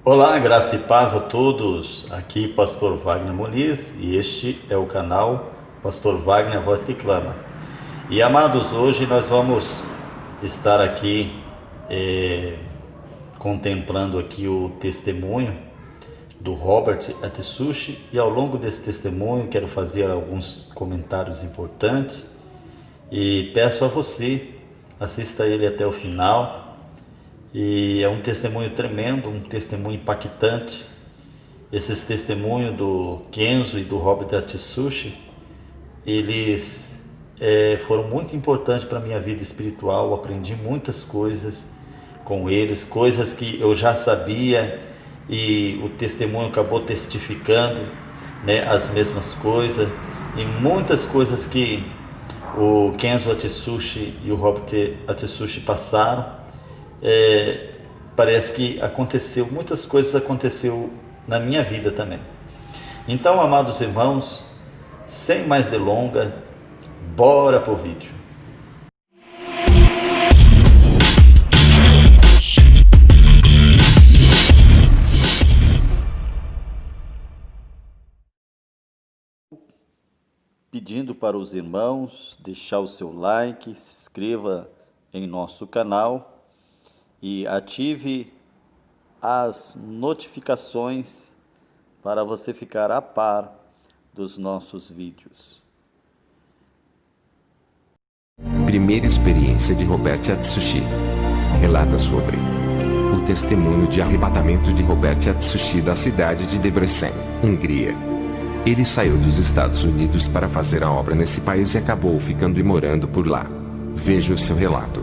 Olá, graça e paz a todos. Aqui Pastor Wagner Muniz e este é o canal Pastor Wagner, a voz que clama. E amados, hoje nós vamos estar aqui contemplando aqui o testemunho do Robert Atsushi, e ao longo desse testemunho quero fazer alguns comentários importantes e peço a você, assista ele até o final. E é um testemunho tremendo, um testemunho impactante. Esses testemunhos do Kenzo e do Robert Atsushi, eles foram muito importantes para a minha vida espiritual. Eu aprendi muitas coisas com eles, coisas que eu já sabia, e o testemunho acabou testificando, né, as mesmas coisas, e muitas coisas que o Kenzo Atsushi e o Robert Atsushi passaram. Parece que aconteceu, muitas coisas aconteceu na minha vida também. Então, amados irmãos, sem mais delonga, bora pro vídeo. Pedindo para os irmãos deixar o seu like, se inscreva em nosso canal e ative as notificações para você ficar a par dos nossos vídeos. Primeira experiência de Robert Atsushi. Relata sobre o testemunho de arrebatamento de Robert Atsushi da cidade de Debrecen, Hungria. Ele saiu dos Estados Unidos para fazer a obra nesse país e acabou ficando e morando por lá. Veja o seu relato.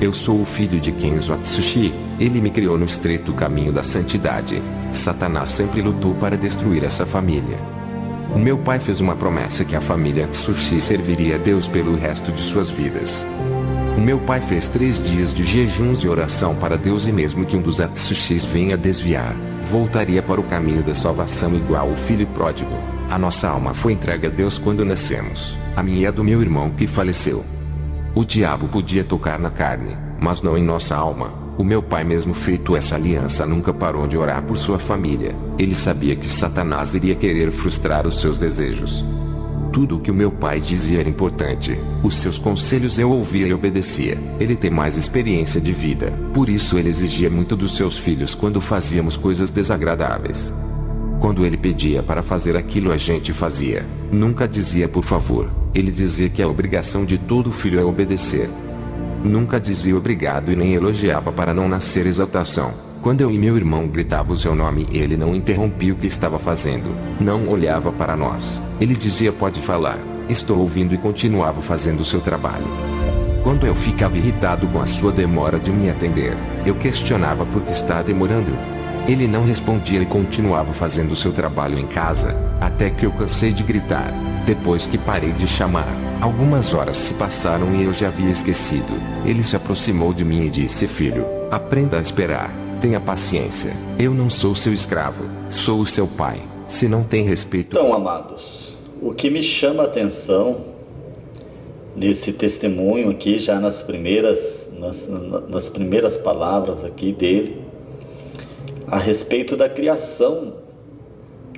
Eu sou o filho de Kenzo Atsushi. Ele me criou no estreito caminho da santidade. Satanás sempre lutou para destruir essa família. O meu pai fez uma promessa que a família Atsushi serviria a Deus pelo resto de suas vidas. O meu pai fez 3 dias de jejuns e oração para Deus, e mesmo que um dos Atsushis venha desviar, voltaria para o caminho da salvação igual o filho pródigo. A nossa alma foi entregue a Deus quando nascemos, a minha e a do meu irmão que faleceu. O diabo podia tocar na carne, mas não em nossa alma. O meu pai, mesmo feito essa aliança, nunca parou de orar por sua família. Ele sabia que Satanás iria querer frustrar os seus desejos. Tudo o que o meu pai dizia era importante. Os seus conselhos eu ouvia e obedecia. Ele tem mais experiência de vida, por isso ele exigia muito dos seus filhos quando fazíamos coisas desagradáveis. Quando ele pedia para fazer aquilo, a gente fazia. Nunca dizia por favor. Ele dizia que a obrigação de todo filho é obedecer. Nunca dizia obrigado e nem elogiava para não nascer exaltação. Quando eu e meu irmão gritavam o seu nome, ele não interrompia o que estava fazendo. Não olhava para nós. Ele dizia: pode falar, estou ouvindo, e continuava fazendo o seu trabalho. Quando eu ficava irritado com a sua demora de me atender, eu questionava por que está demorando. Ele não respondia e continuava fazendo o seu trabalho em casa, até que eu cansei de gritar. Depois que parei de chamar, algumas horas se passaram e eu já havia esquecido. Ele se aproximou de mim e disse: filho, aprenda a esperar, tenha paciência. Eu não sou seu escravo, sou o seu pai. Se não tem respeito... Então, amados, o que me chama a atenção nesse testemunho aqui, já nas primeiras palavras aqui dele, a respeito da criação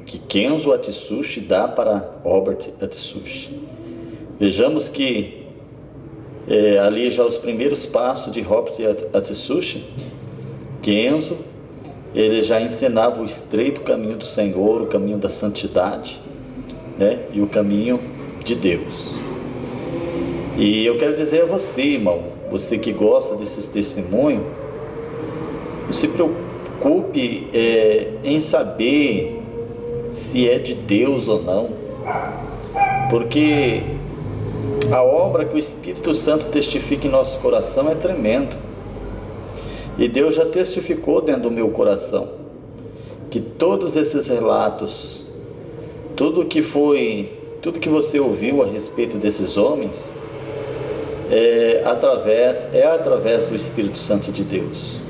que Kenzo Atsushi dá para Robert Atsushi. Vejamos que ali já os primeiros passos de Robert Atsushi, Kenzo, ele já ensinava o estreito caminho do Senhor, o caminho da santidade, né, e o caminho de Deus. E eu quero dizer a você, irmão, você que gosta desses testemunhos, não se preocupe em saber se é de Deus ou não, porque a obra que o Espírito Santo testifica em nosso coração é tremendo. E Deus já testificou dentro do meu coração que todos esses relatos, tudo que você ouviu a respeito desses homens, é através do Espírito Santo de Deus.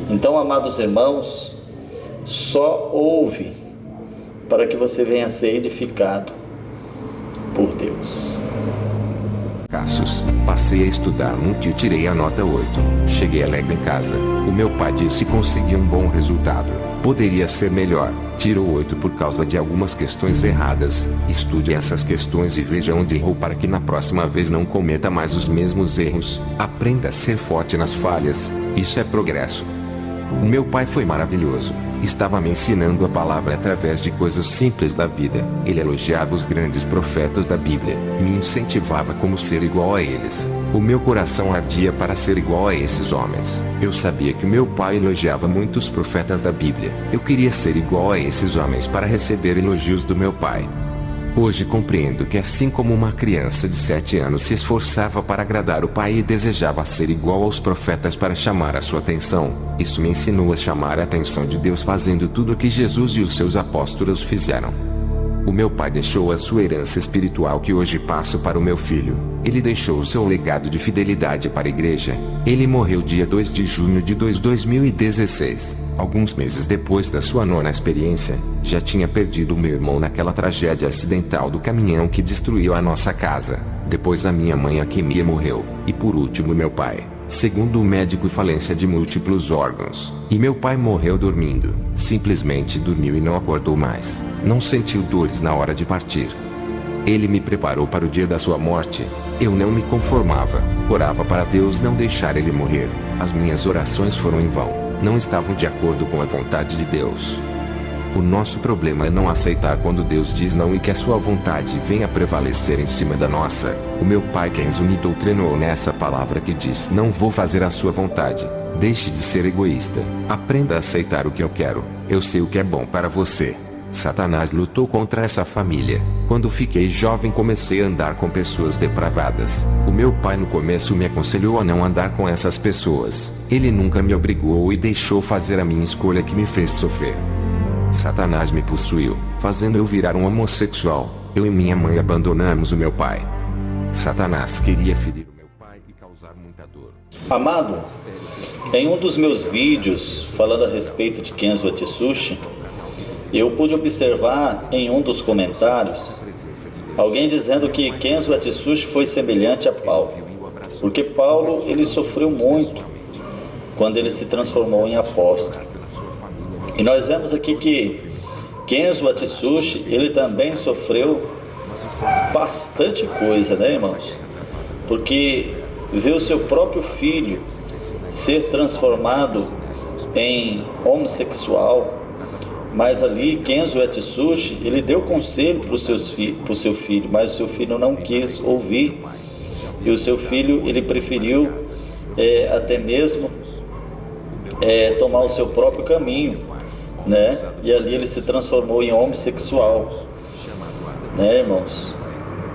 Então, amados irmãos, só ouve para que você venha a ser edificado por Deus. Passei a estudar muito e tirei a nota 8. Cheguei alegre em casa. O meu pai disse que consegui um bom resultado. Poderia ser melhor. Tirou 8 por causa de algumas questões erradas. Estude essas questões e veja onde errou para que na próxima vez não cometa mais os mesmos erros. Aprenda a ser forte nas falhas. Isso é progresso. O meu pai foi maravilhoso. Estava me ensinando a palavra através de coisas simples da vida. Ele elogiava os grandes profetas da Bíblia. Me incentivava como ser igual a eles. O meu coração ardia para ser igual a esses homens. Eu sabia que meu pai elogiava muitos profetas da Bíblia. Eu queria ser igual a esses homens para receber elogios do meu pai. Hoje compreendo que assim como uma criança de 7 anos se esforçava para agradar o pai e desejava ser igual aos profetas para chamar a sua atenção, isso me ensinou a chamar a atenção de Deus fazendo tudo o que Jesus e os seus apóstolos fizeram. O meu pai deixou a sua herança espiritual que hoje passo para o meu filho. Ele deixou o seu legado de fidelidade para a igreja. Ele morreu dia 2 de junho de 2016. Alguns meses depois da sua 9ª experiência, já tinha perdido meu irmão naquela tragédia acidental do caminhão que destruiu a nossa casa. Depois a minha mãe Akemia morreu. E por último meu pai. Segundo o médico, falência de múltiplos órgãos. E meu pai morreu dormindo. Simplesmente dormiu e não acordou mais. Não sentiu dores na hora de partir. Ele me preparou para o dia da sua morte. Eu não me conformava. Orava para Deus não deixar ele morrer. As minhas orações foram em vão. Não estavam de acordo com a vontade de Deus. O nosso problema é não aceitar quando Deus diz não e que a sua vontade venha prevalecer em cima da nossa. O meu pai Kenzo me doutrinou nessa palavra que diz: não vou fazer a sua vontade. Deixe de ser egoísta. Aprenda a aceitar o que eu quero. Eu sei o que é bom para você. Satanás lutou contra essa família. Quando fiquei jovem comecei a andar com pessoas depravadas. O meu pai no começo me aconselhou a não andar com essas pessoas. Ele nunca me obrigou e deixou fazer a minha escolha que me fez sofrer. Satanás me possuiu, fazendo eu virar um homossexual. Eu e minha mãe abandonamos o meu pai. Satanás queria ferir o meu pai e causar muita dor. Amado, em um dos meus vídeos falando a respeito de Kenzo Atsushi, eu pude observar em um dos comentários alguém dizendo que Kenzo Atsushi foi semelhante a Paulo, porque Paulo ele sofreu muito quando ele se transformou em apóstolo. E nós vemos aqui que Kenzo Atsushi ele também sofreu bastante coisa, né, irmãos? Porque viu seu próprio filho ser transformado em homossexual. Mas ali Kenzo Atsushi, ele deu conselho para o seu filho, mas o seu filho não quis ouvir. E o seu filho, ele preferiu até mesmo tomar o seu próprio caminho, né? E ali ele se transformou em homossexual, né, irmãos?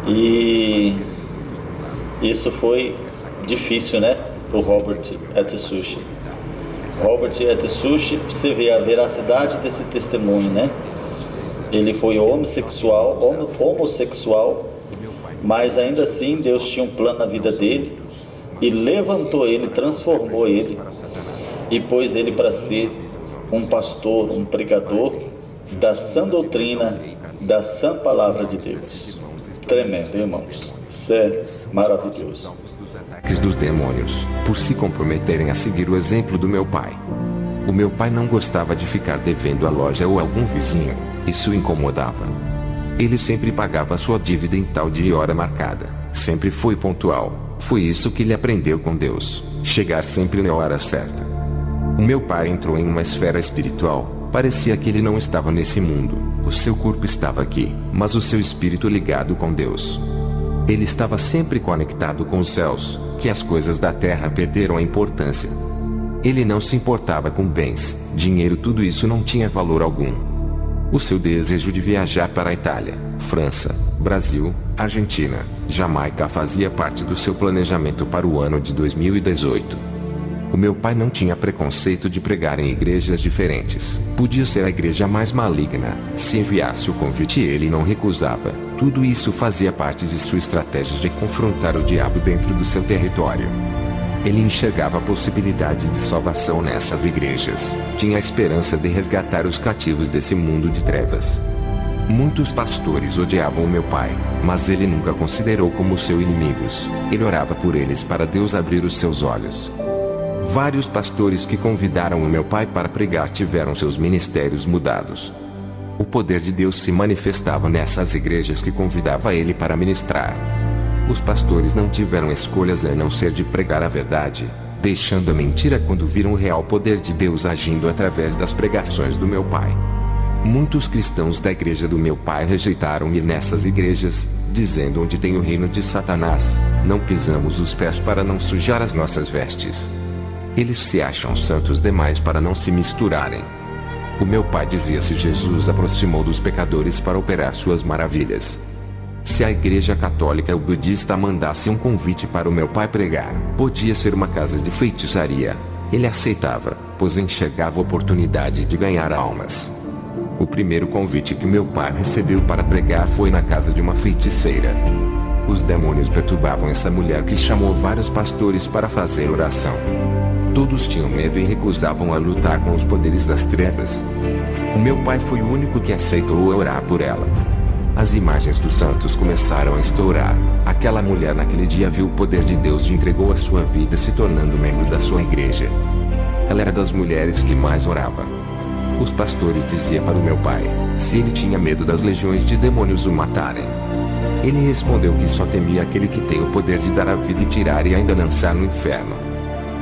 E isso foi difícil, né, para o Robert Atsushi. Robert Atsushi, você vê a veracidade desse testemunho, né? Ele foi homossexual, mas ainda assim Deus tinha um plano na vida dele e levantou ele, transformou ele e pôs ele para ser um pastor, um pregador da sã doutrina, da sã palavra de Deus. Tremendo, irmãos. Isso é maravilhoso. Ataques dos demônios, por se comprometerem a seguir o exemplo do meu pai. O meu pai não gostava de ficar devendo a loja ou algum vizinho, isso o incomodava. Ele sempre pagava sua dívida em tal dia e hora marcada, sempre foi pontual, foi isso que ele aprendeu com Deus, chegar sempre na hora certa. O meu pai entrou em uma esfera espiritual, parecia que ele não estava nesse mundo, o seu corpo estava aqui, mas o seu espírito ligado com Deus. Ele estava sempre conectado com os céus, que as coisas da terra perderam a importância. Ele não se importava com bens, dinheiro, tudo isso não tinha valor algum. O seu desejo de viajar para a Itália, França, Brasil, Argentina, Jamaica fazia parte do seu planejamento para o ano de 2018. O meu pai não tinha preconceito de pregar em igrejas diferentes. Podia ser a igreja mais maligna. Se enviasse o convite ele não recusava. Tudo isso fazia parte de sua estratégia de confrontar o diabo dentro do seu território. Ele enxergava a possibilidade de salvação nessas igrejas. Tinha a esperança de resgatar os cativos desse mundo de trevas. Muitos pastores odiavam o meu pai, mas ele nunca considerou como seus inimigos. Ele orava por eles para Deus abrir os seus olhos. Vários pastores que convidaram o meu pai para pregar tiveram seus ministérios mudados. O poder de Deus se manifestava nessas igrejas que convidava ele para ministrar. Os pastores não tiveram escolhas a não ser de pregar a verdade, deixando a mentira quando viram o real poder de Deus agindo através das pregações do meu pai. Muitos cristãos da igreja do meu pai rejeitaram ir nessas igrejas, dizendo: onde tem o reino de Satanás, não pisamos os pés para não sujar as nossas vestes. Eles se acham santos demais para não se misturarem. O meu pai dizia: se Jesus aproximou dos pecadores para operar suas maravilhas. Se a igreja católica ou budista mandasse um convite para o meu pai pregar, podia ser uma casa de feitiçaria. Ele aceitava, pois enxergava a oportunidade de ganhar almas. O primeiro convite que meu pai recebeu para pregar foi na casa de uma feiticeira. Os demônios perturbavam essa mulher, que chamou vários pastores para fazer oração. Todos tinham medo e recusavam a lutar com os poderes das trevas. O meu pai foi o único que aceitou orar por ela. As imagens dos santos começaram a estourar. Aquela mulher naquele dia viu o poder de Deus e entregou a sua vida, se tornando membro da sua igreja. Ela era das mulheres que mais orava. Os pastores diziam para o meu pai se ele tinha medo das legiões de demônios o matarem. Ele respondeu que só temia aquele que tem o poder de dar a vida e tirar e ainda lançar no inferno.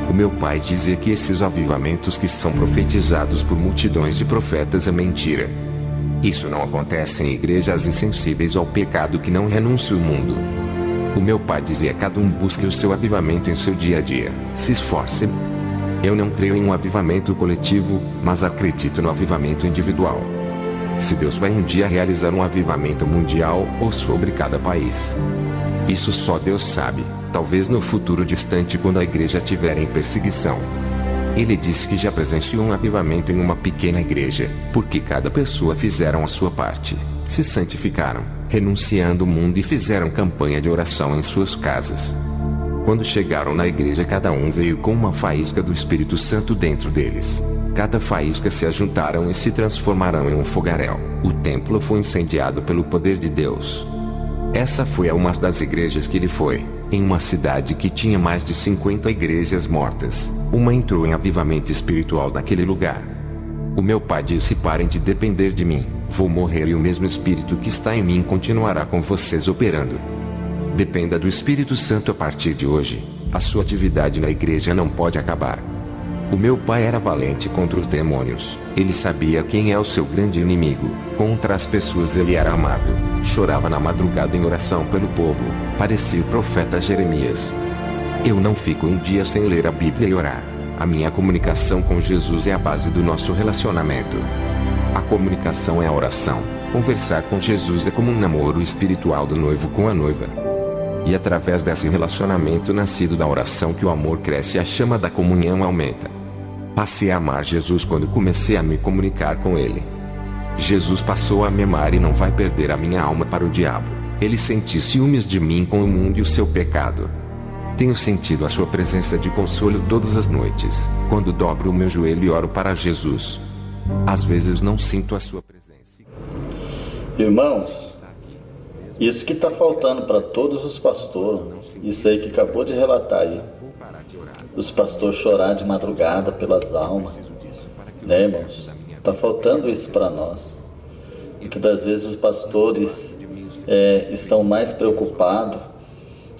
O meu pai dizia que esses avivamentos que são profetizados por multidões de profetas é mentira. Isso não acontece em igrejas insensíveis ao pecado que não renuncia o mundo. O meu pai dizia: cada um busque o seu avivamento em seu dia a dia, se esforce. Eu não creio em um avivamento coletivo, mas acredito no avivamento individual. Se Deus vai um dia realizar um avivamento mundial ou sobre cada país, isso só Deus sabe, talvez no futuro distante, quando a igreja estiver em perseguição. Ele disse que já presenciou um avivamento em uma pequena igreja, porque cada pessoa fizeram a sua parte, se santificaram, renunciando o mundo e fizeram campanha de oração em suas casas. Quando chegaram na igreja, cada um veio com uma faísca do Espírito Santo dentro deles. Cada faísca se ajuntaram e se transformaram em um fogaréu. O templo foi incendiado pelo poder de Deus. Essa foi uma das igrejas que ele foi, em uma cidade que tinha mais de 50 igrejas mortas. Uma entrou em avivamento espiritual naquele lugar. O meu pai disse: parem de depender de mim, vou morrer e o mesmo Espírito que está em mim continuará com vocês operando. Dependa do Espírito Santo a partir de hoje. A sua atividade na igreja não pode acabar. O meu pai era valente contra os demônios. Ele sabia quem é o seu grande inimigo. Contra as pessoas ele era amável. Chorava na madrugada em oração pelo povo. Parecia o profeta Jeremias. Eu não fico um dia sem ler a Bíblia e orar. A minha comunicação com Jesus é a base do nosso relacionamento. A comunicação é a oração. Conversar com Jesus é como um namoro espiritual do noivo com a noiva. E através desse relacionamento nascido da oração que o amor cresce e a chama da comunhão aumenta. Passei a amar Jesus quando comecei a me comunicar com Ele. Jesus passou a me amar e não vai perder a minha alma para o diabo. Ele sente ciúmes de mim com o mundo e o seu pecado. Tenho sentido a sua presença de consolo todas as noites, quando dobro o meu joelho e oro para Jesus. Às vezes não sinto a sua presença. Irmãos, isso que está faltando para todos os pastores, isso aí que acabou de relatar aí, os pastores chorar de madrugada pelas almas, né, irmãos? Está faltando isso para nós. E que das vezes os pastores estão mais preocupados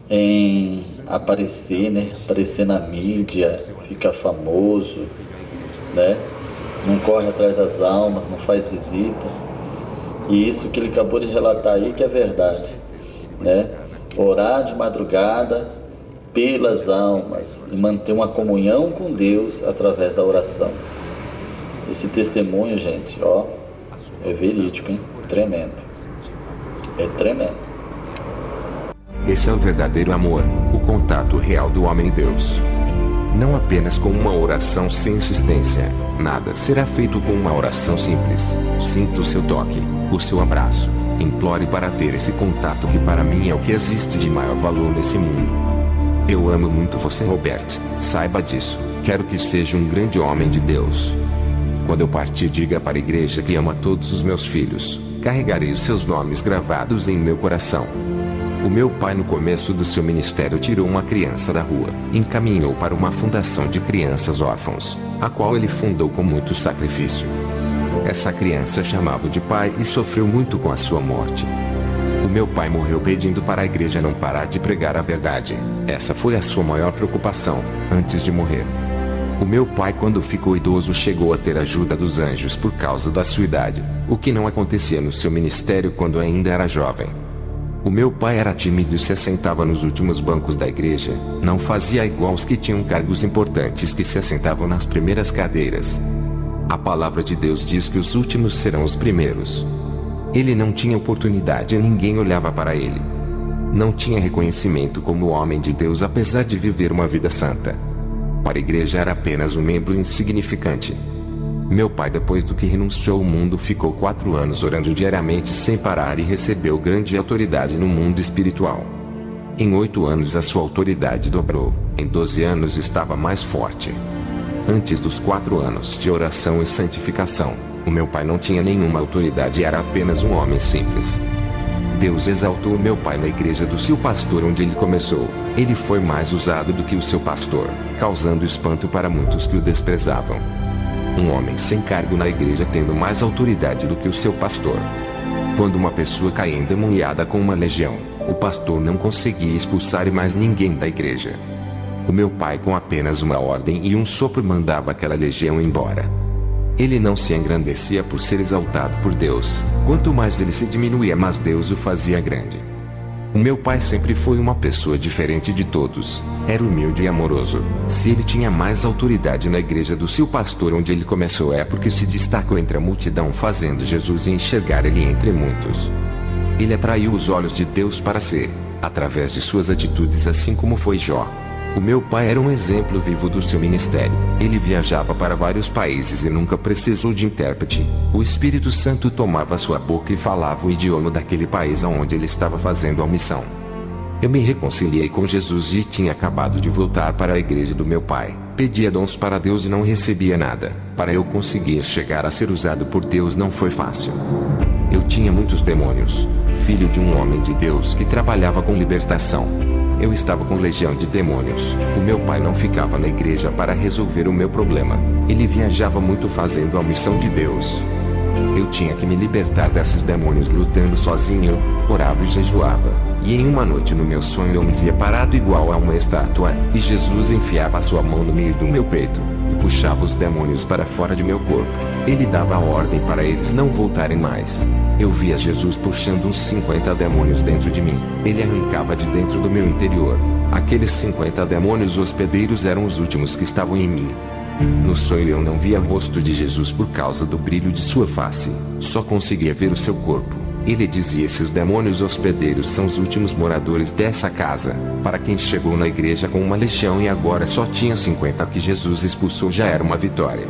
em aparecer, né? Aparecer na mídia, ficar famoso, né? Não corre atrás das almas, não faz visita. E isso que ele acabou de relatar aí que é verdade, né? Orar de madrugada pelas almas e manter uma comunhão com Deus através da oração. Esse testemunho, gente, ó, é verídico, hein? Tremendo. É tremendo. Esse é o verdadeiro amor, o contato real do homem e Deus. Não apenas com uma oração sem insistência. Nada será feito com uma oração simples. Sinta o seu toque, o seu abraço. Implore para ter esse contato que para mim é o que existe de maior valor nesse mundo. Eu amo muito você, Robert. Saiba disso. Quero que seja um grande homem de Deus. Quando eu partir, diga para a igreja que amo a todos os meus filhos. Carregarei os seus nomes gravados em meu coração. O meu pai, no começo do seu ministério, tirou uma criança da rua, encaminhou para uma fundação de crianças órfãos, a qual ele fundou com muito sacrifício. Essa criança chamava de pai e sofreu muito com a sua morte. O meu pai morreu pedindo para a igreja não parar de pregar a verdade. Essa foi a sua maior preocupação, antes de morrer. O meu pai, quando ficou idoso, chegou a ter ajuda dos anjos por causa da sua idade, o que não acontecia no seu ministério quando ainda era jovem. O meu pai era tímido e se assentava nos últimos bancos da igreja, não fazia igual os que tinham cargos importantes que se assentavam nas primeiras cadeiras. A palavra de Deus diz que os últimos serão os primeiros. Ele não tinha oportunidade e ninguém olhava para ele. Não tinha reconhecimento como homem de Deus, apesar de viver uma vida santa. Para a igreja era apenas um membro insignificante. Meu pai, depois do que renunciou ao mundo, ficou 4 anos orando diariamente sem parar e recebeu grande autoridade no mundo espiritual. Em 8 anos a sua autoridade dobrou, em 12 anos estava mais forte. Antes dos 4 anos de oração e santificação, o meu pai não tinha nenhuma autoridade e era apenas um homem simples. Deus exaltou o meu pai na igreja do seu pastor onde ele começou. Ele foi mais usado do que o seu pastor, causando espanto para muitos que o desprezavam. Um homem sem cargo na igreja tendo mais autoridade do que o seu pastor. Quando uma pessoa caía endemoniada com uma legião, o pastor não conseguia expulsar mais ninguém da igreja. O meu pai, com apenas uma ordem e um sopro, mandava aquela legião embora. Ele não se engrandecia por ser exaltado por Deus. Quanto mais ele se diminuía, mais Deus o fazia grande. O meu pai sempre foi uma pessoa diferente de todos. Era humilde e amoroso. Se ele tinha mais autoridade na igreja do seu pastor onde ele começou, é porque se destacou entre a multidão, fazendo Jesus enxergar ele entre muitos. Ele atraiu os olhos de Deus para si, através de suas atitudes, assim como foi Jó. O meu pai era um exemplo vivo do seu ministério. Ele viajava para vários países e nunca precisou de intérprete. O Espírito Santo tomava sua boca e falava o idioma daquele país aonde ele estava fazendo a missão. Eu me reconciliei com Jesus e tinha acabado de voltar para a igreja do meu pai. Pedia dons para Deus e não recebia nada. Para eu conseguir chegar a ser usado por Deus não foi fácil. Eu tinha muitos demônios. Filho de um homem de Deus que trabalhava com libertação. Eu estava com legião de demônios. O meu pai não ficava na igreja para resolver o meu problema. Ele viajava muito fazendo a missão de Deus. Eu tinha que me libertar desses demônios lutando sozinho, orava e jejuava. E em uma noite no meu sonho eu me via parado igual a uma estátua, e Jesus enfiava a sua mão no meio do meu peito, e puxava os demônios para fora de meu corpo. Ele dava a ordem para eles não voltarem mais. Eu via Jesus puxando uns 50 demônios dentro de mim. Ele arrancava de dentro do meu interior. Aqueles 50 demônios hospedeiros eram os últimos que estavam em mim. No sonho eu não via o rosto de Jesus por causa do brilho de sua face. Só conseguia ver o seu corpo. Ele dizia: esses demônios hospedeiros são os últimos moradores dessa casa. Para quem chegou na igreja com uma legião e agora só tinha 50 que Jesus expulsou, já era uma vitória.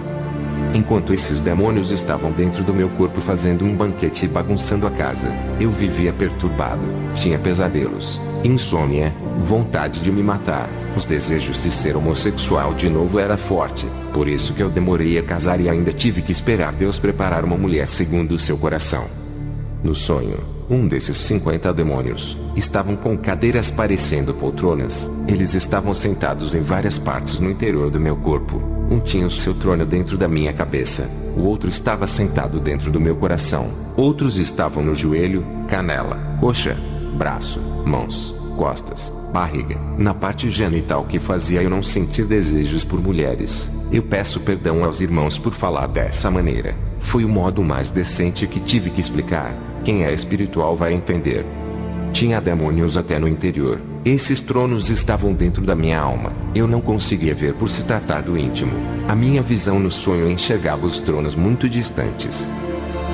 Enquanto esses demônios estavam dentro do meu corpo fazendo um banquete e bagunçando a casa, eu vivia perturbado, tinha pesadelos, insônia, vontade de me matar. Os desejos de ser homossexual de novo era forte, por isso que eu demorei a casar e ainda tive que esperar Deus preparar uma mulher segundo o seu coração. No sonho, um desses 50 demônios estavam com cadeiras parecendo poltronas. Eles estavam sentados em várias partes no interior do meu corpo. Um tinha o seu trono dentro da minha cabeça, o outro estava sentado dentro do meu coração. Outros estavam no joelho, canela, coxa, braço, mãos, costas, barriga, na parte genital que fazia eu não sentir desejos por mulheres. Eu peço perdão aos irmãos por falar dessa maneira. Foi o modo mais decente que tive que explicar. Quem é espiritual vai entender. Tinha demônios até no interior. Esses tronos estavam dentro da minha alma. Eu não conseguia ver por se tratar do íntimo. A minha visão no sonho enxergava os tronos muito distantes.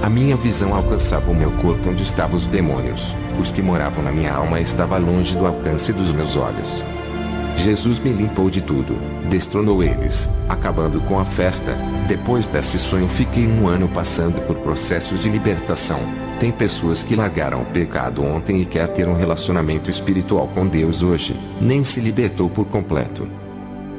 A minha visão alcançava o meu corpo onde estavam os demônios. Os que moravam na minha alma estavam longe do alcance dos meus olhos. Jesus me limpou de tudo, destronou eles, acabando com a festa. Depois desse sonho fiquei 1 ano passando por processos de libertação. Tem pessoas que largaram o pecado ontem e quer ter um relacionamento espiritual com Deus hoje, nem se libertou por completo.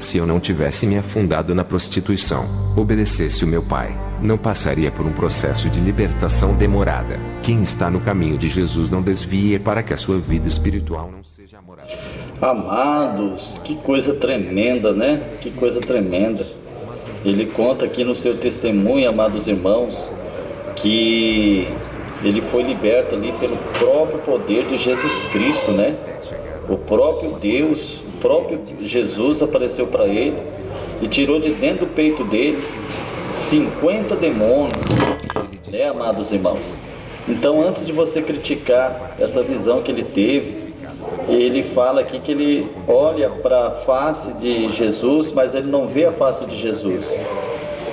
Se eu não tivesse me afundado na prostituição, obedecesse o meu pai, não passaria por um processo de libertação demorada. Quem está no caminho de Jesus não desvie para que a sua vida espiritual não seja amorada. Amados, que coisa tremenda, né? Que coisa tremenda. Ele conta aqui no seu testemunho, amados irmãos, que ele foi liberto ali pelo próprio poder de Jesus Cristo, né? O próprio Deus, o próprio Jesus apareceu para ele e tirou de dentro do peito dele 50 demônios, né, amados irmãos? Então, antes de você criticar essa visão que ele teve, ele fala aqui que ele olha para a face de Jesus, mas ele não vê a face de Jesus.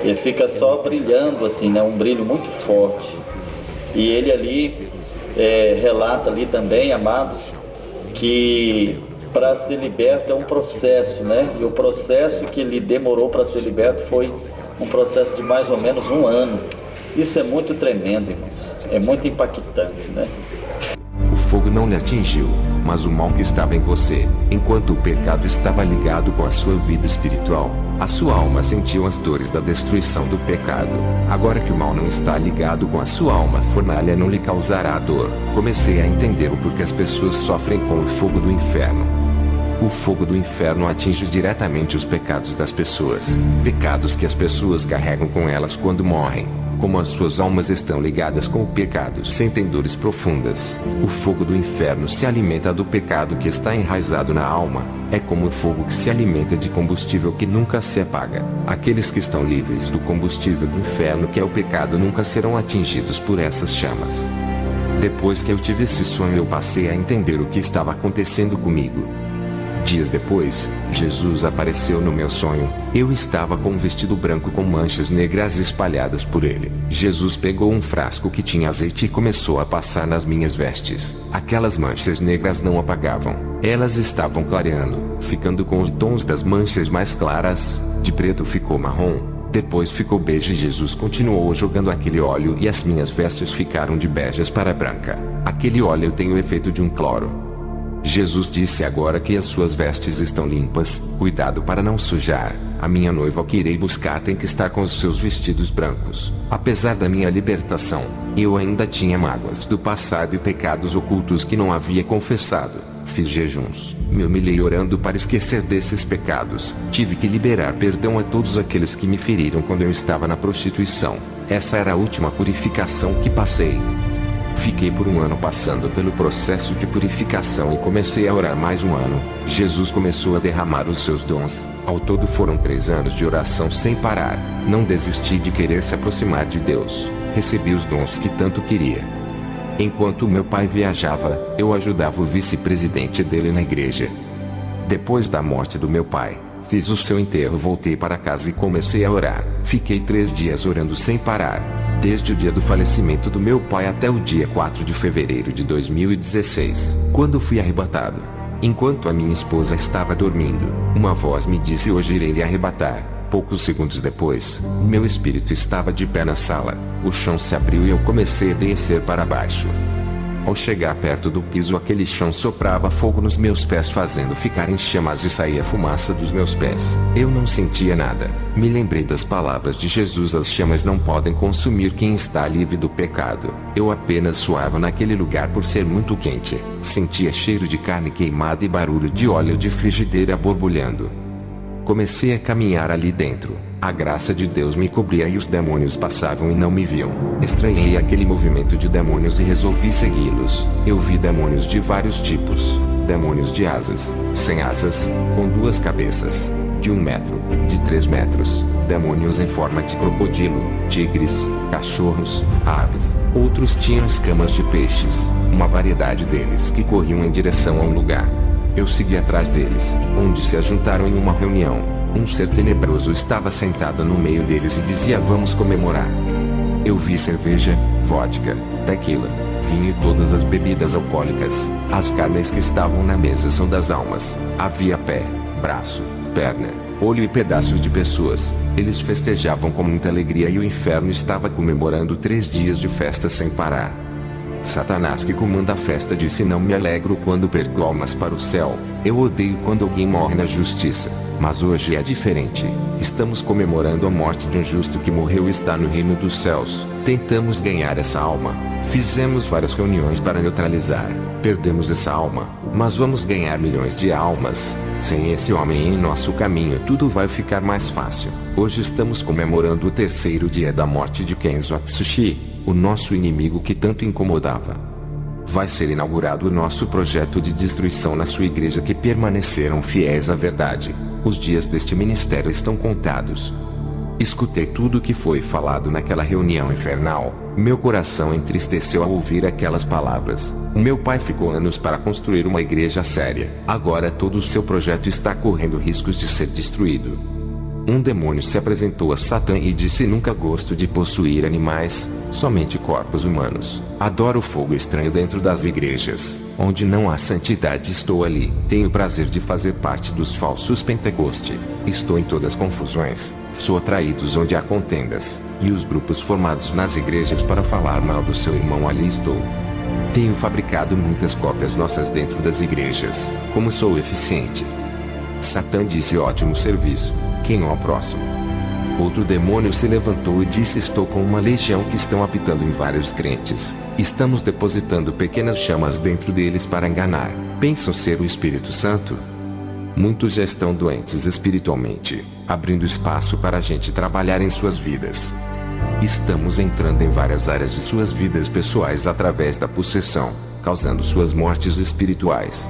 Ele fica só brilhando assim, né? Um brilho muito forte. E ele ali relata ali também, amados, que para ser liberto é um processo, né? E o processo que ele demorou para ser liberto foi um processo de mais ou menos 1 ano. Isso é muito tremendo, irmãos. É muito impactante, né? O fogo não lhe atingiu, mas o mal que estava em você, enquanto o pecado estava ligado com a sua vida espiritual, a sua alma sentiu as dores da destruição do pecado. Agora que o mal não está ligado com a sua alma, a fornalha não lhe causará dor. Comecei a entender o porquê as pessoas sofrem com o fogo do inferno. O fogo do inferno atinge diretamente os pecados das pessoas, pecados que as pessoas carregam com elas quando morrem. Como as suas almas estão ligadas com o pecado, sentem dores profundas. O fogo do inferno se alimenta do pecado que está enraizado na alma. É como o fogo que se alimenta de combustível que nunca se apaga. Aqueles que estão livres do combustível do inferno, que é o pecado, nunca serão atingidos por essas chamas. Depois que eu tive esse sonho, eu passei a entender o que estava acontecendo comigo. Dias depois, Jesus apareceu no meu sonho. Eu estava com um vestido branco com manchas negras espalhadas por ele. Jesus pegou um frasco que tinha azeite e começou a passar nas minhas vestes. Aquelas manchas negras não apagavam. Elas estavam clareando, ficando com os tons das manchas mais claras. De preto ficou marrom, depois ficou bege e Jesus continuou jogando aquele óleo e as minhas vestes ficaram de beijas para branca. Aquele óleo tem o efeito de um cloro. Jesus disse: agora que as suas vestes estão limpas, cuidado para não sujar. A minha noiva que irei buscar tem que estar com os seus vestidos brancos. Apesar da minha libertação, eu ainda tinha mágoas do passado e pecados ocultos que não havia confessado. Fiz jejuns, me humilhei orando para esquecer desses pecados. Tive que liberar perdão a todos aqueles que me feriram quando eu estava na prostituição. Essa era a última purificação que passei. Fiquei por 1 ano passando pelo processo de purificação e comecei a orar mais 1 ano. Jesus começou a derramar os seus dons. Ao todo foram 3 anos de oração sem parar. Não desisti de querer se aproximar de Deus. Recebi os dons que tanto queria. Enquanto meu pai viajava, eu ajudava o vice-presidente dele na igreja. Depois da morte do meu pai, fiz o seu enterro, voltei para casa e comecei a orar. Fiquei 3 dias orando sem parar. Desde o dia do falecimento do meu pai até o dia 4 de fevereiro de 2016, quando fui arrebatado. Enquanto a minha esposa estava dormindo, uma voz me disse: hoje irei lhe arrebatar. Poucos segundos depois, meu espírito estava de pé na sala. O chão se abriu e eu comecei a descer para baixo. Ao chegar perto do piso, aquele chão soprava fogo nos meus pés, fazendo ficar em chamas e saía fumaça dos meus pés. Eu não sentia nada. Me lembrei das palavras de Jesus: as chamas não podem consumir quem está livre do pecado. Eu apenas suava naquele lugar por ser muito quente. Sentia cheiro de carne queimada e barulho de óleo de frigideira borbulhando. Comecei a caminhar ali dentro. A graça de Deus me cobria e os demônios passavam e não me viam. Estranhei aquele movimento de demônios e resolvi segui-los. Eu vi demônios de vários tipos. Demônios de asas, sem asas, com 2 cabeças, de 1 metro, de 3 metros. Demônios em forma de crocodilo, tigres, cachorros, aves. Outros tinham escamas de peixes. Uma variedade deles que corriam em direção a um lugar. Eu segui atrás deles, onde se ajuntaram em uma reunião. Um ser tenebroso estava sentado no meio deles e dizia: vamos comemorar. Eu vi cerveja, vodka, tequila, vinho e todas as bebidas alcoólicas. As carnes que estavam na mesa são das almas. Havia pé, braço, perna, olho e pedaços de pessoas. Eles festejavam com muita alegria e o inferno estava comemorando 3 dias de festa sem parar. Satanás, que comanda a festa, disse: não me alegro quando perco almas para o céu. Eu odeio quando alguém morre na justiça. Mas hoje é diferente. Estamos comemorando a morte de um justo que morreu e está no reino dos céus. Tentamos ganhar essa alma. Fizemos várias reuniões para neutralizar. Perdemos essa alma. Mas vamos ganhar milhões de almas. Sem esse homem em nosso caminho, tudo vai ficar mais fácil. Hoje estamos comemorando o terceiro dia da morte de Kenzo Atsushi, o nosso inimigo que tanto incomodava. Vai ser inaugurado o nosso projeto de destruição na sua igreja que permaneceram fiéis à verdade. Os dias deste ministério estão contados. Escutei tudo o que foi falado naquela reunião infernal. Meu coração entristeceu ao ouvir aquelas palavras. O meu pai ficou anos para construir uma igreja séria. Agora todo o seu projeto está correndo riscos de ser destruído. Um demônio se apresentou a Satã e disse: nunca gosto de possuir animais, somente corpos humanos. Adoro o fogo estranho dentro das igrejas. Onde não há santidade estou ali. Tenho prazer de fazer parte dos falsos Pentecoste. Estou em todas as confusões. Sou atraídos onde há contendas. E os grupos formados nas igrejas para falar mal do seu irmão, ali estou. Tenho fabricado muitas cópias nossas dentro das igrejas. Como sou eficiente. Satã disse: ótimo serviço. Quem é o próximo? Outro demônio se levantou e disse: estou com uma legião que estão habitando em vários crentes. Estamos depositando pequenas chamas dentro deles para enganar. Pensam ser o Espírito Santo? Muitos já estão doentes espiritualmente, abrindo espaço para a gente trabalhar em suas vidas. Estamos entrando em várias áreas de suas vidas pessoais através da possessão, causando suas mortes espirituais.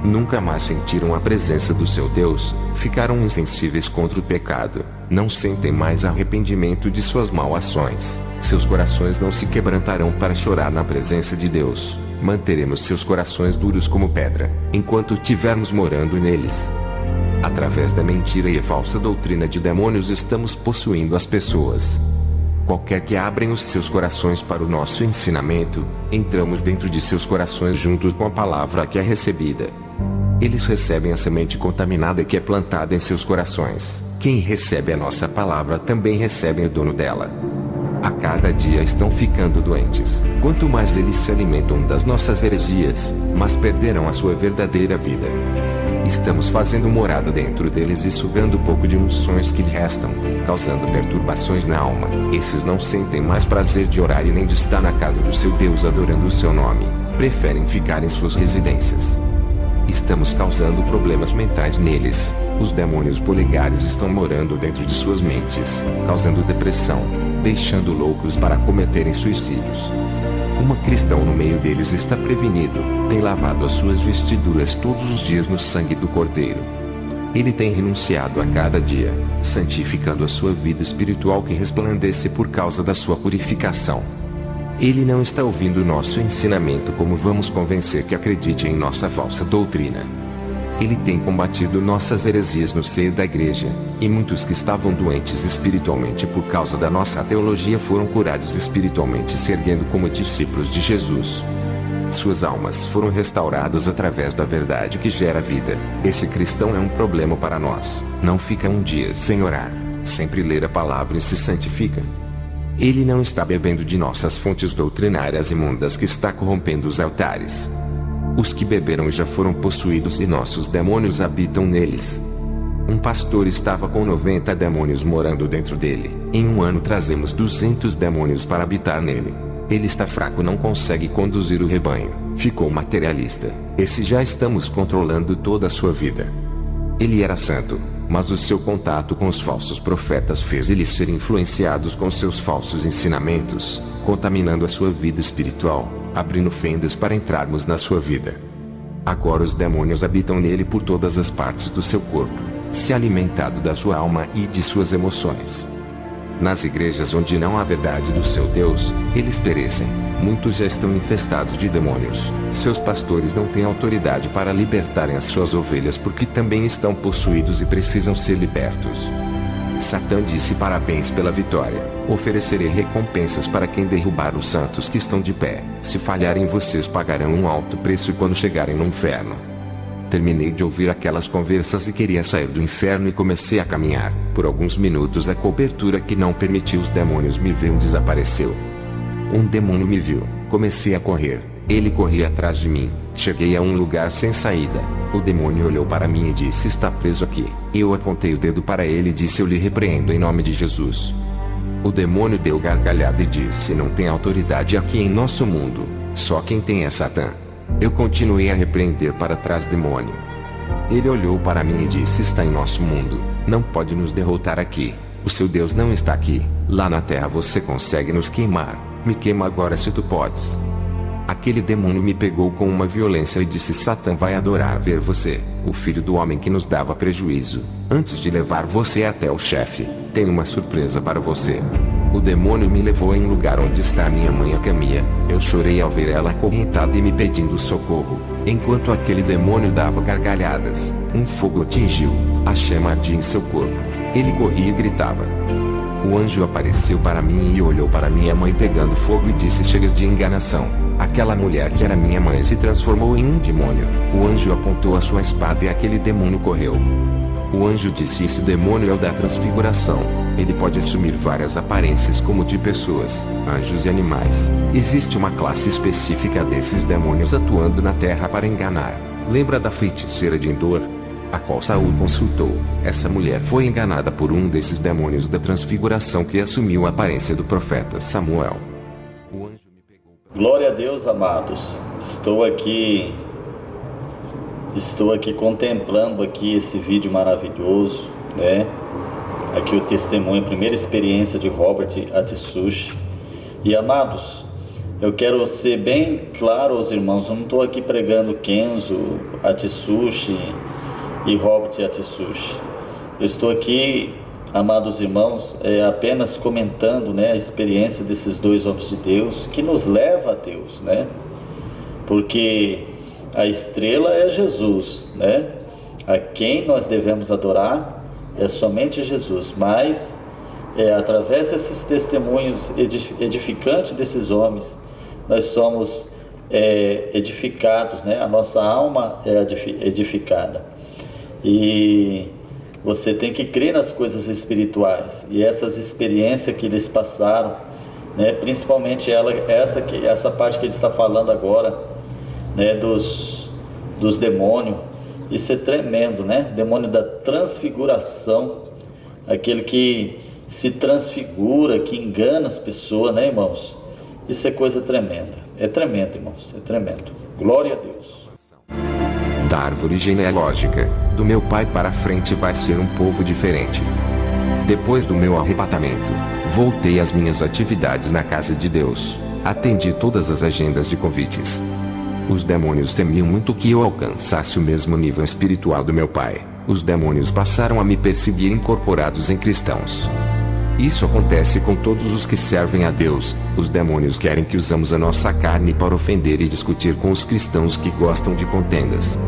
Nunca mais sentiram a presença do seu Deus, ficaram insensíveis contra o pecado, não sentem mais arrependimento de suas mal ações. Seus corações não se quebrantarão para chorar na presença de Deus. Manteremos seus corações duros como pedra, enquanto estivermos morando neles. Através da mentira e a falsa doutrina de demônios estamos possuindo as pessoas. Qualquer que abrem os seus corações para o nosso ensinamento, entramos dentro de seus corações juntos com a palavra que é recebida. Eles recebem a semente contaminada que é plantada em seus corações. Quem recebe a nossa palavra também recebe o dono dela. A cada dia estão ficando doentes. Quanto mais eles se alimentam das nossas heresias, mais perderão a sua verdadeira vida. Estamos fazendo morada dentro deles e sugando um pouco de unções que restam, causando perturbações na alma. Esses não sentem mais prazer de orar e nem de estar na casa do seu Deus adorando o seu nome. Preferem ficar em suas residências. Estamos causando problemas mentais neles. Os demônios polegares estão morando dentro de suas mentes, causando depressão, deixando loucos para cometerem suicídios. Uma cristão no meio deles está prevenido, tem lavado as suas vestiduras todos os dias no sangue do Cordeiro. Ele tem renunciado a cada dia, santificando a sua vida espiritual que resplandece por causa da sua purificação. Ele não está ouvindo nosso ensinamento como vamos convencer que acredite em nossa falsa doutrina. Ele tem combatido nossas heresias no seio da igreja, e muitos que estavam doentes espiritualmente por causa da nossa teologia foram curados espiritualmente se erguendo como discípulos de Jesus. Suas almas foram restauradas através da verdade que gera vida. Esse cristão é um problema para nós. Não fica um dia sem orar, sempre ler a palavra e se santifica. Ele não está bebendo de nossas fontes doutrinárias imundas que está corrompendo os altares. Os que beberam já foram possuídos e nossos demônios habitam neles. Um pastor estava com 90 demônios morando dentro dele. Em um ano trazemos 200 demônios para habitar nele. Ele está fraco, não consegue conduzir o rebanho. Ficou materialista. Esse já estamos controlando toda a sua vida. Ele era santo, mas o seu contato com os falsos profetas fez ele ser influenciados com seus falsos ensinamentos, contaminando a sua vida espiritual, abrindo fendas para entrarmos na sua vida. Agora os demônios habitam nele por todas as partes do seu corpo, se alimentando da sua alma e de suas emoções. Nas igrejas onde não há verdade do seu Deus, eles perecem. Muitos já estão infestados de demônios. Seus pastores não têm autoridade para libertarem as suas ovelhas porque também estão possuídos e precisam ser libertos. Satã disse: parabéns pela vitória. Oferecerei recompensas para quem derrubar os santos que estão de pé. Se falharem, vocês pagarão um alto preço quando chegarem no inferno. Terminei de ouvir aquelas conversas e queria sair do inferno e comecei a caminhar. Por alguns minutos a cobertura que não permitiu os demônios me verem desapareceu. Um demônio me viu. Comecei a correr. Ele corria atrás de mim. Cheguei a um lugar sem saída. O demônio olhou para mim e disse: está preso aqui. Eu apontei o dedo para ele e disse: eu lhe repreendo em nome de Jesus. O demônio deu gargalhada e disse: não tem autoridade aqui em nosso mundo, só quem tem é Satã. Eu continuei a repreender para trás demônio. Ele olhou para mim e disse: está em nosso mundo, não pode nos derrotar aqui. O seu Deus não está aqui. Lá na terra você consegue nos queimar. Me queima agora se tu podes. Aquele demônio me pegou com uma violência e disse: Satã vai adorar ver você, o filho do homem que nos dava prejuízo. Antes de levar você até o chefe, tenho uma surpresa para você. O demônio me levou em um lugar onde está minha mãe, a Camia. Eu chorei ao ver ela acorrentada e me pedindo socorro. Enquanto aquele demônio dava gargalhadas, um fogo atingiu, a chama ardia em seu corpo. Ele corria e gritava. O anjo apareceu para mim e olhou para minha mãe pegando fogo e disse: chega de enganação. Aquela mulher que era minha mãe se transformou em um demônio. O anjo apontou a sua espada e aquele demônio correu. O anjo disse: esse demônio é o da transfiguração. Ele pode assumir várias aparências como de pessoas, anjos e animais. Existe uma classe específica desses demônios atuando na terra para enganar. Lembra da feiticeira de Endor, a qual Saul consultou? Essa mulher foi enganada por um desses demônios da transfiguração que assumiu a aparência do profeta Samuel. O anjo me pegou... Glória a Deus, amados. Estou aqui contemplando aqui esse vídeo maravilhoso, né? Aqui o testemunho, a primeira experiência de Robert Atsushi. E amados, eu quero ser bem claro aos irmãos, eu não estou aqui pregando Kenzo Atsushi e Robert Atsushi. Eu estou aqui, amados irmãos, apenas comentando, né, a experiência desses dois homens de Deus, que nos leva a Deus, né? Porque a estrela é Jesus, né? A quem nós devemos adorar é somente Jesus, mas através desses testemunhos edificantes desses homens, nós somos edificados, né? A nossa alma é edificada. E você tem que crer nas coisas espirituais, e essas experiências que eles passaram, né? Principalmente essa parte que ele está falando agora, né? Dos demônios. Isso é tremendo, né? Demônio da transfiguração, aquele que se transfigura, que engana as pessoas, né, irmãos? Isso é coisa tremenda. É tremendo, irmãos, é tremendo. Glória a Deus. Da árvore genealógica do meu pai para frente vai ser um povo diferente. Depois do meu arrebatamento, voltei às minhas atividades na casa de Deus. Atendi todas as agendas de convites. Os demônios temiam muito que eu alcançasse o mesmo nível espiritual do meu pai. Os demônios passaram a me perseguir incorporados em cristãos. Isso acontece com todos os que servem a Deus. Os demônios querem que usamos a nossa carne para ofender e discutir com os cristãos que gostam de contendas.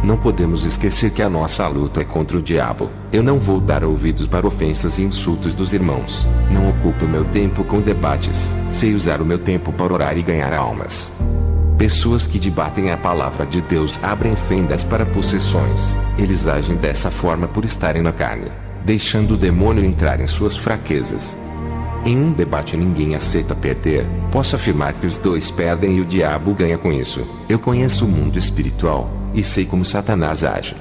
Não podemos esquecer que a nossa luta é contra o diabo. Eu não vou dar ouvidos para ofensas e insultos dos irmãos. Não ocupo meu tempo com debates. Sei usar o meu tempo para orar e ganhar almas. Pessoas que debatem a palavra de Deus abrem fendas para possessões. Eles agem dessa forma por estarem na carne, deixando o demônio entrar em suas fraquezas. Em um debate ninguém aceita perder. Posso afirmar que os dois perdem e o diabo ganha com isso. Eu conheço o mundo espiritual e sei como Satanás age.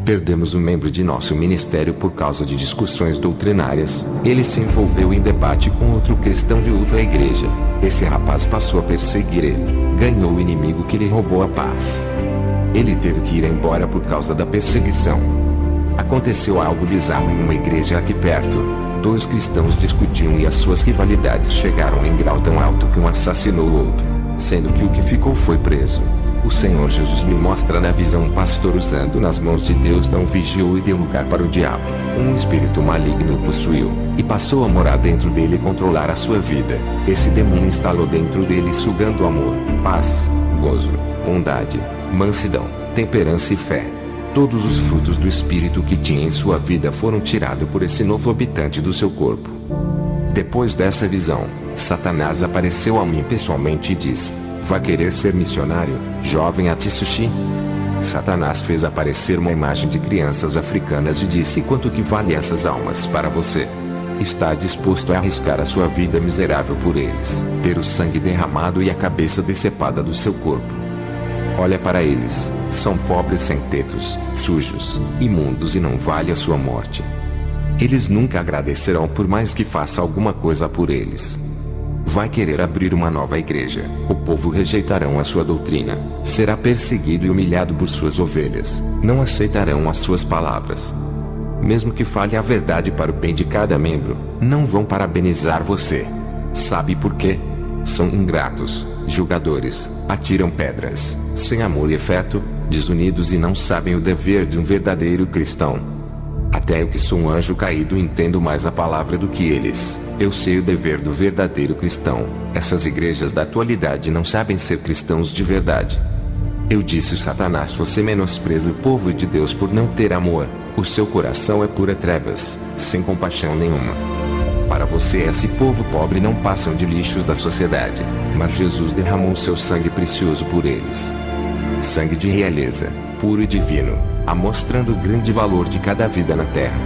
Perdemos um membro de nosso ministério por causa de discussões doutrinárias. Ele se envolveu em debate com outro cristão de outra igreja. Esse rapaz passou a perseguir ele. Ganhou o inimigo que lhe roubou a paz. Ele teve que ir embora por causa da perseguição. Aconteceu algo bizarro em uma igreja aqui perto. Dois cristãos discutiam e as suas rivalidades chegaram em grau tão alto que um assassinou o outro, sendo que o que ficou foi preso. O Senhor Jesus me mostra na visão um pastor usando nas mãos de Deus não vigiou e deu lugar para o diabo. Um espírito maligno o possuiu, e passou a morar dentro dele e controlar a sua vida. Esse demônio instalou dentro dele sugando amor, paz, gozo, bondade, mansidão, temperança e fé. Todos os frutos do espírito que tinha em sua vida foram tirados por esse novo habitante do seu corpo. Depois dessa visão, Satanás apareceu a mim pessoalmente e disse: vai querer ser missionário, jovem Atsushi? Satanás fez aparecer uma imagem de crianças africanas e disse: quanto que vale essas almas para você? Está disposto a arriscar a sua vida miserável por eles, ter o sangue derramado e a cabeça decepada do seu corpo? Olha para eles, são pobres sem tetos, sujos, imundos e não vale a sua morte. Eles nunca agradecerão por mais que faça alguma coisa por eles. Vai querer abrir uma nova igreja, o povo rejeitarão a sua doutrina, será perseguido e humilhado por suas ovelhas, não aceitarão as suas palavras. Mesmo que fale a verdade para o bem de cada membro, não vão parabenizar você. Sabe por quê? São ingratos, julgadores, atiram pedras, sem amor e afeto, desunidos e não sabem o dever de um verdadeiro cristão. Até eu que sou um anjo caído entendo mais a palavra do que eles. Eu sei o dever do verdadeiro cristão. Essas igrejas da atualidade não sabem ser cristãos de verdade. Eu disse: Satanás, você menospreza o povo de Deus por não ter amor. O seu coração é pura trevas, sem compaixão nenhuma. Para você esse povo pobre não passam de lixos da sociedade, mas Jesus derramou seu sangue precioso por eles. Sangue de realeza, puro e divino, mostrando o grande valor de cada vida na terra.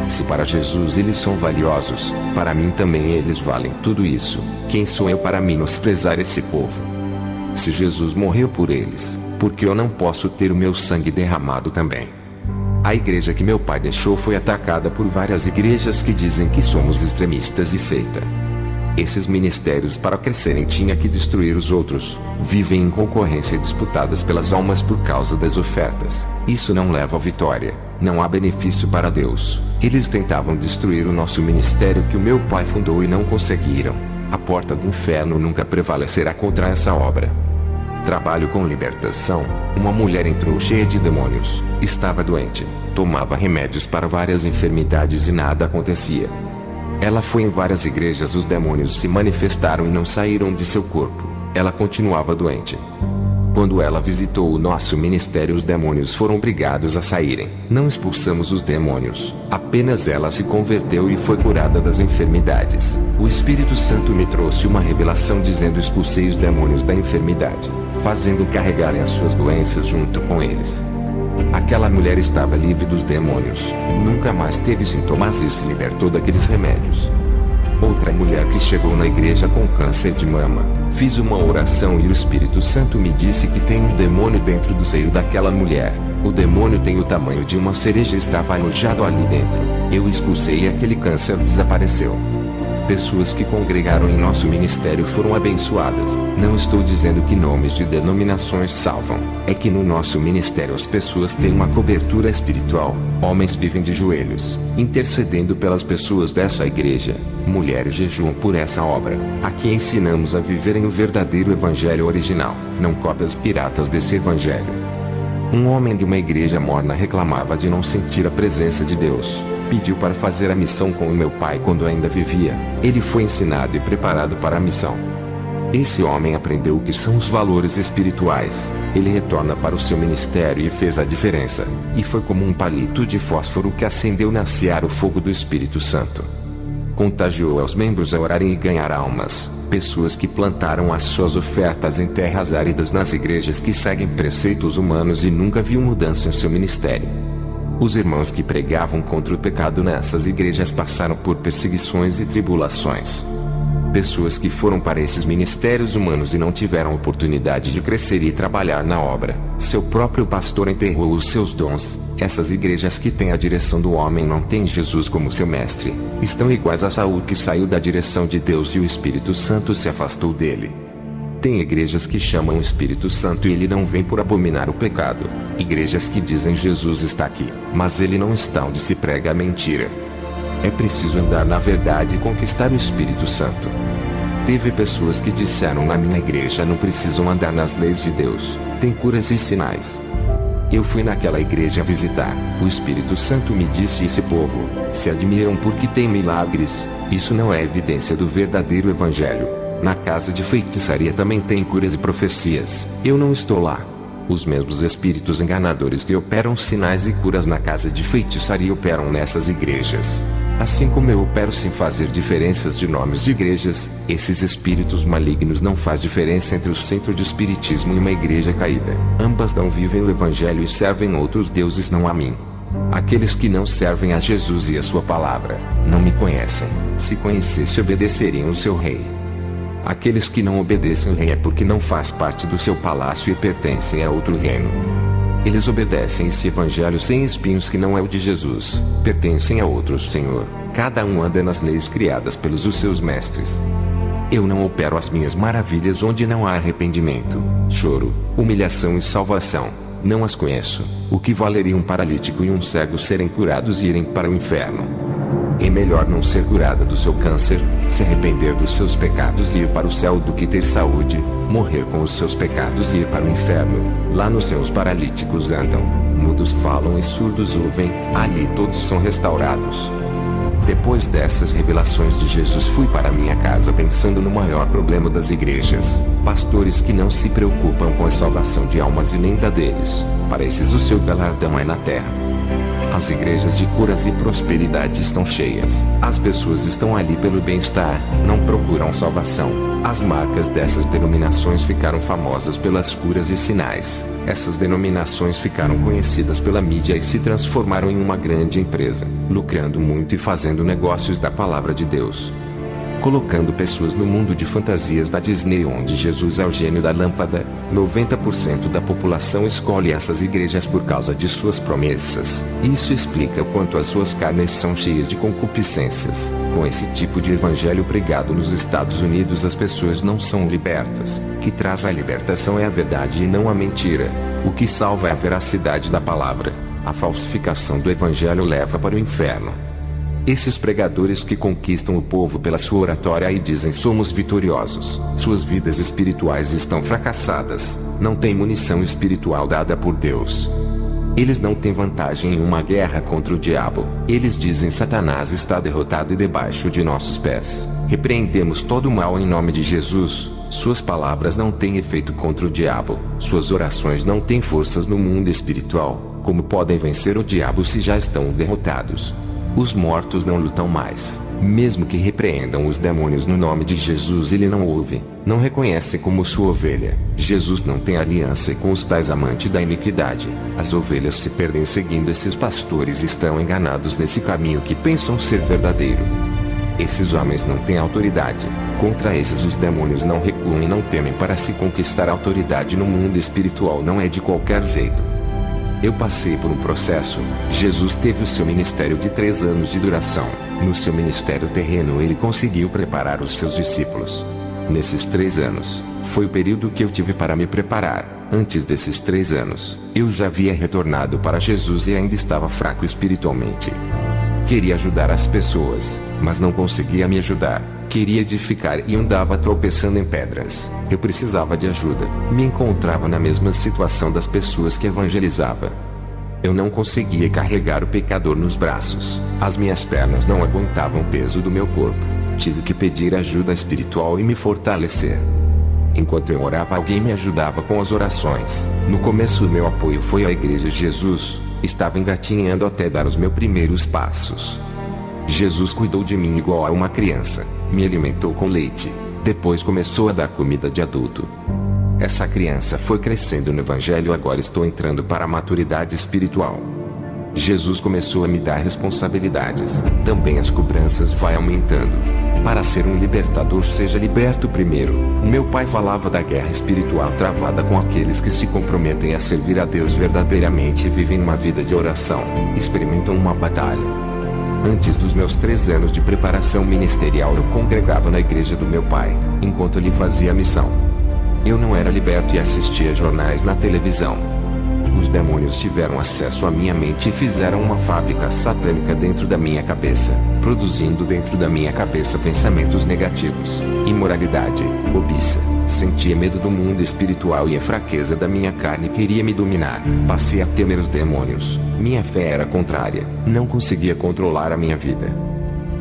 Se para Jesus eles são valiosos, para mim também eles valem tudo isso. Quem sou eu para menosprezar esse povo? Se Jesus morreu por eles, por que eu não posso ter o meu sangue derramado também? A igreja que meu pai deixou foi atacada por várias igrejas que dizem que somos extremistas e seita. Esses ministérios, para crescerem, tinha que destruir os outros. Vivem em concorrência disputadas pelas almas por causa das ofertas. Isso não leva à vitória. Não há benefício para Deus. Eles tentavam destruir o nosso ministério que o meu pai fundou e não conseguiram. A porta do inferno nunca prevalecerá contra essa obra. Trabalho com libertação. Uma mulher entrou cheia de demônios. Estava doente. Tomava remédios para várias enfermidades e nada acontecia. Ela foi em várias igrejas, os demônios se manifestaram e não saíram de seu corpo. Ela continuava doente. Quando ela visitou o nosso ministério, os demônios foram obrigados a saírem. Não expulsamos os demônios. Apenas ela se converteu e foi curada das enfermidades. O Espírito Santo me trouxe uma revelação dizendo: expulsei os demônios da enfermidade, fazendo carregarem as suas doenças junto com eles. Aquela mulher estava livre dos demônios, nunca mais teve sintomas e se libertou daqueles remédios. Outra mulher que chegou na igreja com câncer de mama, fiz uma oração e o Espírito Santo me disse que tem um demônio dentro do seio daquela mulher. O demônio tem o tamanho de uma cereja e estava alojado ali dentro. Eu expulsei e aquele câncer desapareceu. Pessoas que congregaram em nosso ministério foram abençoadas. Não estou dizendo que nomes de denominações salvam. É que no nosso ministério as pessoas têm uma cobertura espiritual. Homens vivem de joelhos, intercedendo pelas pessoas dessa igreja. Mulheres jejuam por essa obra. Aqui ensinamos a viverem o verdadeiro evangelho original, não cópias piratas desse evangelho. Um homem de uma igreja morna reclamava de não sentir a presença de Deus. Pediu para fazer a missão com o meu pai quando ainda vivia. Ele foi ensinado e preparado para a missão. Esse homem aprendeu o que são os valores espirituais. Ele retorna para o seu ministério e fez a diferença. E foi como um palito de fósforo que acendeu na seara o fogo do Espírito Santo. Contagiou aos membros a orarem e ganhar almas. Pessoas que plantaram as suas ofertas em terras áridas nas igrejas que seguem preceitos humanos e nunca viu mudança em seu ministério. Os irmãos que pregavam contra o pecado nessas igrejas passaram por perseguições e tribulações. Pessoas que foram para esses ministérios humanos e não tiveram oportunidade de crescer e trabalhar na obra. Seu próprio pastor enterrou os seus dons. Essas igrejas que têm a direção do homem não têm Jesus como seu mestre. Estão iguais a Saul, que saiu da direção de Deus e o Espírito Santo se afastou dele. Tem igrejas que chamam o Espírito Santo e ele não vem por abominar o pecado. Igrejas que dizem Jesus está aqui, mas ele não está onde se prega a mentira. É preciso andar na verdade e conquistar o Espírito Santo. Teve pessoas que disseram: na minha igreja não precisam andar nas leis de Deus, tem curas e sinais. Eu fui naquela igreja visitar. O Espírito Santo me disse: esse povo se admiram porque tem milagres. Isso não é evidência do verdadeiro evangelho. Na casa de feitiçaria também tem curas e profecias. Eu não estou lá. Os mesmos espíritos enganadores que operam sinais e curas na casa de feitiçaria operam nessas igrejas. Assim como eu opero sem fazer diferenças de nomes de igrejas, esses espíritos malignos não faz diferença entre o centro de espiritismo e uma igreja caída. Ambas não vivem o evangelho e servem outros deuses, não a mim. Aqueles que não servem a Jesus e a sua palavra, não me conhecem. Se conhecesse, obedeceriam o seu rei. Aqueles que não obedecem ao rei é porque não faz parte do seu palácio e pertencem a outro reino. Eles obedecem esse evangelho sem espinhos que não é o de Jesus, pertencem a outro Senhor. Cada um anda nas leis criadas pelos os seus mestres. Eu não opero as minhas maravilhas onde não há arrependimento, choro, humilhação e salvação. Não as conheço. O que valeria um paralítico e um cego serem curados e irem para o inferno? É melhor não ser curada do seu câncer, se arrepender dos seus pecados e ir para o céu do que ter saúde, morrer com os seus pecados e ir para o inferno. Lá nos céus paralíticos andam, mudos falam e surdos ouvem, ali todos são restaurados. Depois dessas revelações de Jesus, fui para minha casa pensando no maior problema das igrejas: pastores que não se preocupam com a salvação de almas e nem da deles. Para esses o seu galardão é na terra. As igrejas de curas e prosperidade estão cheias. As pessoas estão ali pelo bem-estar, não procuram salvação. As marcas dessas denominações ficaram famosas pelas curas e sinais. Essas denominações ficaram conhecidas pela mídia e se transformaram em uma grande empresa, lucrando muito e fazendo negócios da palavra de Deus. Colocando pessoas no mundo de fantasias da Disney, onde Jesus é o gênio da lâmpada. 90% da população escolhe essas igrejas por causa de suas promessas. Isso explica o quanto as suas carnes são cheias de concupiscências. Com esse tipo de evangelho pregado nos Estados Unidos, as pessoas não são libertas. O que traz a libertação é a verdade e não a mentira. O que salva é a veracidade da palavra. A falsificação do evangelho leva para o inferno. Esses pregadores que conquistam o povo pela sua oratória e dizem somos vitoriosos, suas vidas espirituais estão fracassadas, não têm munição espiritual dada por Deus. Eles não têm vantagem em uma guerra contra o diabo. Eles dizem Satanás está derrotado e debaixo de nossos pés. Repreendemos todo o mal em nome de Jesus. Suas palavras não têm efeito contra o diabo. Suas orações não têm forças no mundo espiritual. Como podem vencer o diabo se já estão derrotados? Os mortos não lutam mais. Mesmo que repreendam os demônios no nome de Jesus, ele não ouve, não reconhece como sua ovelha. Jesus não tem aliança com os tais amantes da iniquidade. As ovelhas se perdem seguindo esses pastores e estão enganados nesse caminho que pensam ser verdadeiro. Esses homens não têm autoridade. Contra esses os demônios não recuam e não temem. Para se conquistar autoridade no mundo espiritual não é de qualquer jeito. Eu passei por um processo. Jesus teve o seu ministério de 3 anos de duração. No seu ministério terreno ele conseguiu preparar os seus discípulos. Nesses 3 anos, foi o período que eu tive para me preparar. Antes desses 3 anos, eu já havia retornado para Jesus e ainda estava fraco espiritualmente. Queria ajudar as pessoas, mas não conseguia me ajudar. Queria edificar e andava tropeçando em pedras. Eu precisava de ajuda. Me encontrava na mesma situação das pessoas que evangelizava. Eu não conseguia carregar o pecador nos braços. As minhas pernas não aguentavam o peso do meu corpo. Tive que pedir ajuda espiritual e me fortalecer. Enquanto eu orava, alguém me ajudava com as orações. No começo, meu apoio foi a Igreja de Jesus. Estava engatinhando até dar os meus primeiros passos. Jesus cuidou de mim igual a uma criança, me alimentou com leite, depois começou a dar comida de adulto. Essa criança foi crescendo no evangelho, agora estou entrando para a maturidade espiritual. Jesus começou a me dar responsabilidades, também as cobranças vai aumentando. Para ser um libertador, seja liberto primeiro. Meu pai falava da guerra espiritual travada com aqueles que se comprometem a servir a Deus verdadeiramente e vivem uma vida de oração, experimentam uma batalha. Antes dos meus 3 anos de preparação ministerial, eu congregava na igreja do meu pai, enquanto ele fazia a missão. Eu não era liberto e assistia jornais na televisão. Os demônios tiveram acesso à minha mente e fizeram uma fábrica satânica dentro da minha cabeça, produzindo dentro da minha cabeça pensamentos negativos, imoralidade, cobiça. Sentia medo do mundo espiritual e a fraqueza da minha carne queria me dominar. Passei a temer os demônios. Minha fé era contrária. Não conseguia controlar a minha vida.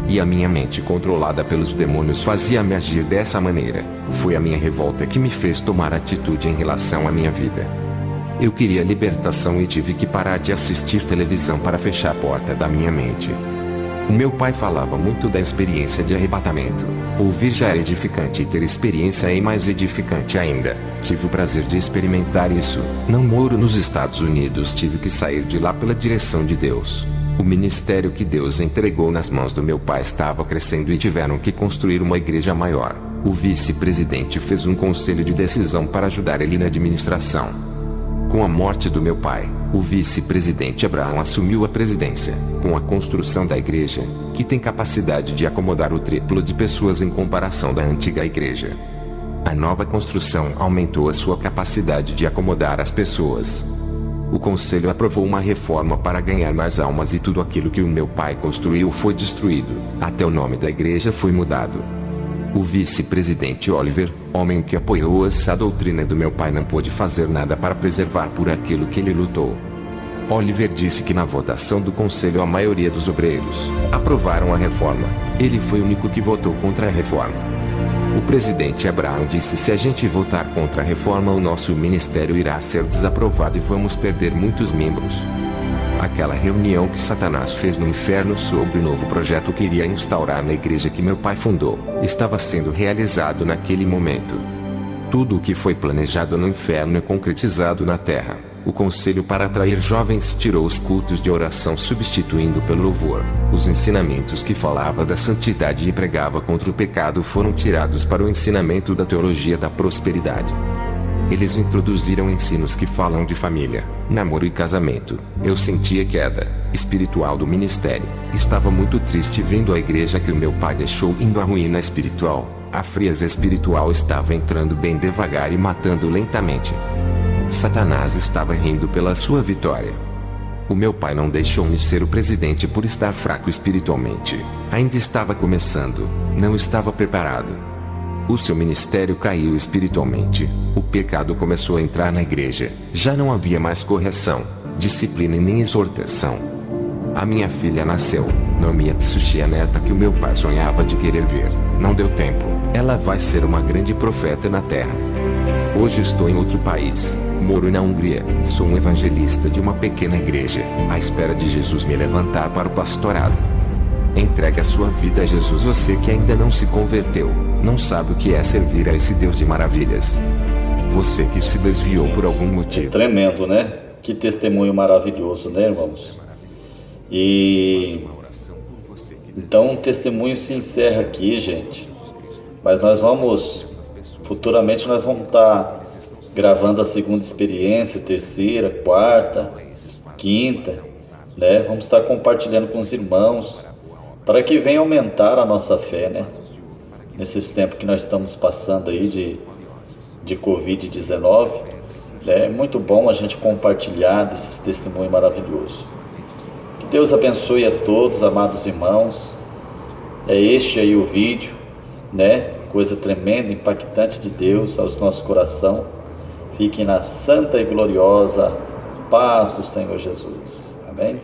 E a minha mente controlada pelos demônios fazia-me agir dessa maneira. Foi a minha revolta que me fez tomar atitude em relação à minha vida. Eu queria libertação e tive que parar de assistir televisão para fechar a porta da minha mente. O meu pai falava muito da experiência de arrebatamento. Ouvir já era edificante e ter experiência é mais edificante ainda. Tive o prazer de experimentar isso. Não moro nos Estados Unidos, tive que sair de lá pela direção de Deus. O ministério que Deus entregou nas mãos do meu pai estava crescendo e tiveram que construir uma igreja maior. O vice-presidente fez um conselho de decisão para ajudar ele na administração. Com a morte do meu pai, o vice-presidente Abraão assumiu a presidência, com a construção da igreja, que tem capacidade de acomodar o triplo de pessoas em comparação da antiga igreja. A nova construção aumentou a sua capacidade de acomodar as pessoas. O conselho aprovou uma reforma para ganhar mais almas e tudo aquilo que o meu pai construiu foi destruído, até o nome da igreja foi mudado. O vice-presidente Oliver, homem que apoiou essa doutrina do meu pai, não pôde fazer nada para preservar por aquilo que ele lutou. Oliver disse que na votação do conselho a maioria dos obreiros aprovaram a reforma. Ele foi o único que votou contra a reforma. O presidente Abraão disse: se a gente votar contra a reforma, o nosso ministério irá ser desaprovado e vamos perder muitos membros. Aquela reunião que Satanás fez no inferno sobre o novo projeto que iria instaurar na igreja que meu pai fundou, estava sendo realizado naquele momento. Tudo o que foi planejado no inferno é concretizado na terra. O conselho para atrair jovens tirou os cultos de oração, substituindo pelo louvor. Os ensinamentos que falava da santidade e pregava contra o pecado foram tirados para o ensinamento da teologia da prosperidade. Eles introduziram ensinos que falam de família, namoro e casamento. Eu sentia queda espiritual do ministério. Estava muito triste vendo a igreja que o meu pai deixou indo à ruína espiritual. A frieza espiritual estava entrando bem devagar e matando lentamente. Satanás estava rindo pela sua vitória. O meu pai não deixou-me ser o presidente por estar fraco espiritualmente. Ainda estava começando, não estava preparado. O seu ministério caiu espiritualmente. O pecado começou a entrar na igreja. Já não havia mais correção, disciplina e nem exortação. A minha filha nasceu, Nomi Atsushi, a neta que o meu pai sonhava de querer ver. Não deu tempo. Ela vai ser uma grande profeta na terra. Hoje estou em outro país. Moro na Hungria. Sou um evangelista de uma pequena igreja, à espera de Jesus me levantar para o pastorado. Entregue a sua vida a Jesus, você que ainda não se converteu, não sabe o que é servir a esse Deus de maravilhas. Você que se desviou por algum motivo. É tremendo, né? Que testemunho maravilhoso, né, irmãos? E então o testemunho se encerra aqui, gente. Mas futuramente nós vamos estar gravando a segunda experiência, terceira, quarta, quinta, né? Vamos estar compartilhando com os irmãos, para que venha aumentar a nossa fé, né? Nesses tempos que nós estamos passando aí de Covid-19, né? É muito bom a gente compartilhar desses testemunhos maravilhosos. Que Deus abençoe a todos, amados irmãos. É este aí o vídeo, né? Coisa tremenda, impactante de Deus aos nossos corações. Fiquem na santa e gloriosa paz do Senhor Jesus. Amém?